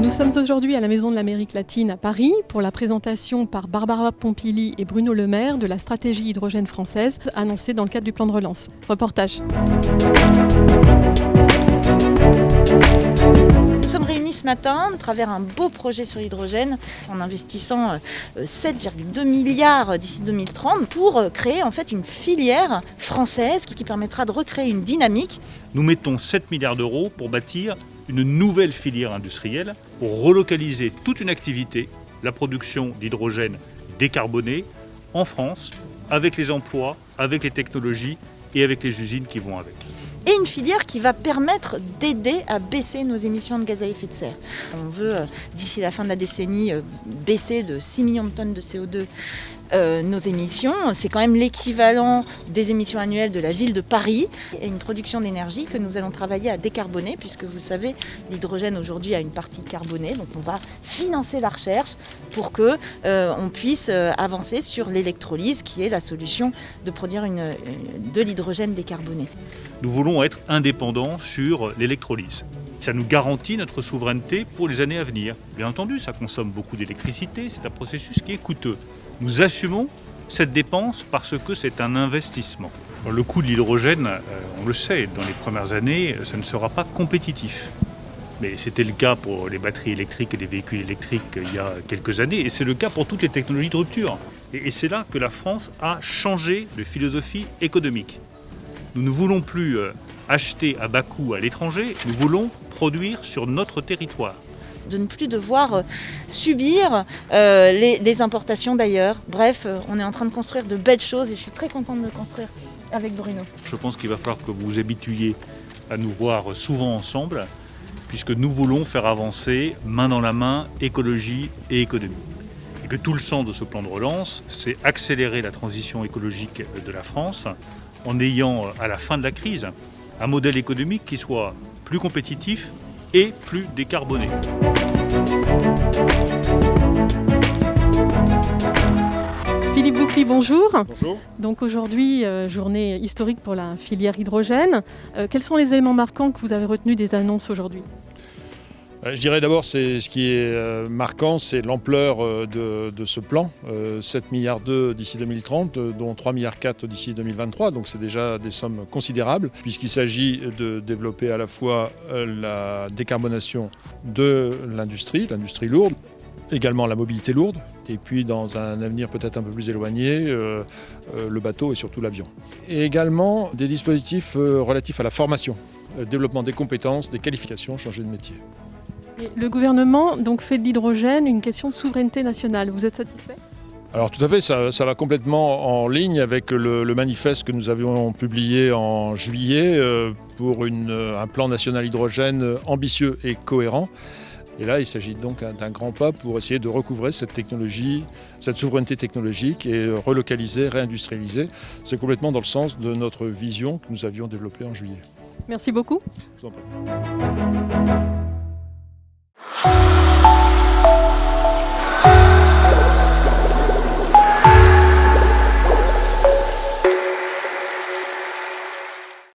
Nous sommes aujourd'hui à la Maison de l'Amérique latine à Paris pour la présentation par Barbara Pompili et Bruno Le Maire de la stratégie hydrogène française annoncée dans le cadre du plan de relance. Reportage. Nous sommes réunis ce matin à travers un beau projet sur l'hydrogène en investissant 7,2 milliards d'ici 2030 pour créer en fait une filière française qui permettra de recréer une dynamique. Nous mettons 7 milliards d'euros pour bâtir une nouvelle filière industrielle pour relocaliser toute une activité, la production d'hydrogène décarboné en France, avec les emplois, avec les technologies et avec les usines qui vont avec. Et une filière qui va permettre d'aider à baisser nos émissions de gaz à effet de serre. On veut, d'ici la fin de la décennie, baisser de 6 millions de tonnes de CO2 nos émissions. C'est quand même l'équivalent des émissions annuelles de la ville de Paris et une production d'énergie que nous allons travailler à décarboner puisque vous le savez, l'hydrogène aujourd'hui a une partie carbonée. Donc on va financer la recherche pour que on puisse avancer sur l'électrolyse qui est la solution de produire de l'hydrogène décarboné. Nous voulons être indépendants sur l'électrolyse. Ça nous garantit notre souveraineté pour les années à venir. Bien entendu, ça consomme beaucoup d'électricité, c'est un processus qui est coûteux. Nous assumons cette dépense parce que c'est un investissement. Le coût de l'hydrogène, on le sait, dans les premières années, ça ne sera pas compétitif. Mais c'était le cas pour les batteries électriques et les véhicules électriques il y a quelques années, et c'est le cas pour toutes les technologies de rupture. Et c'est là que la France a changé de philosophie économique. Nous ne voulons plus acheter à bas coût à l'étranger, nous voulons produire sur notre territoire. De ne plus devoir subir les importations d'ailleurs. Bref, on est en train de construire de belles choses et je suis très contente de le construire avec Bruno. Je pense qu'il va falloir que vous vous habituiez à nous voir souvent ensemble, puisque nous voulons faire avancer main dans la main écologie et économie. Et que tout le sens de ce plan de relance, c'est accélérer la transition écologique de la France en ayant, à la fin de la crise, un modèle économique qui soit plus compétitif et plus décarboné. Philippe Boucli, bonjour. Bonjour. Donc aujourd'hui, journée historique pour la filière hydrogène. Quels sont les éléments marquants que vous avez retenus des annonces aujourd'hui ? Je dirais d'abord, ce qui est marquant, c'est l'ampleur de ce plan. 7 milliards d'ici 2030, dont 3 milliards d'ici 2023. Donc c'est déjà des sommes considérables, puisqu'il s'agit de développer à la fois la décarbonation de l'industrie lourde, également la mobilité lourde, et puis dans un avenir peut-être un peu plus éloigné, le bateau et surtout l'avion. Et également des dispositifs relatifs à la formation, développement des compétences, des qualifications, changer de métier. Et le gouvernement donc, fait de l'hydrogène une question de souveraineté nationale. Vous êtes satisfait ? Alors tout à fait, ça va complètement en ligne avec le manifeste que nous avions publié en juillet pour un plan national hydrogène ambitieux et cohérent. Et là, il s'agit donc d'un grand pas pour essayer de recouvrer cette technologie, cette souveraineté technologique et relocaliser, réindustrialiser. C'est complètement dans le sens de notre vision que nous avions développée en juillet. Merci beaucoup. Je vous en prie.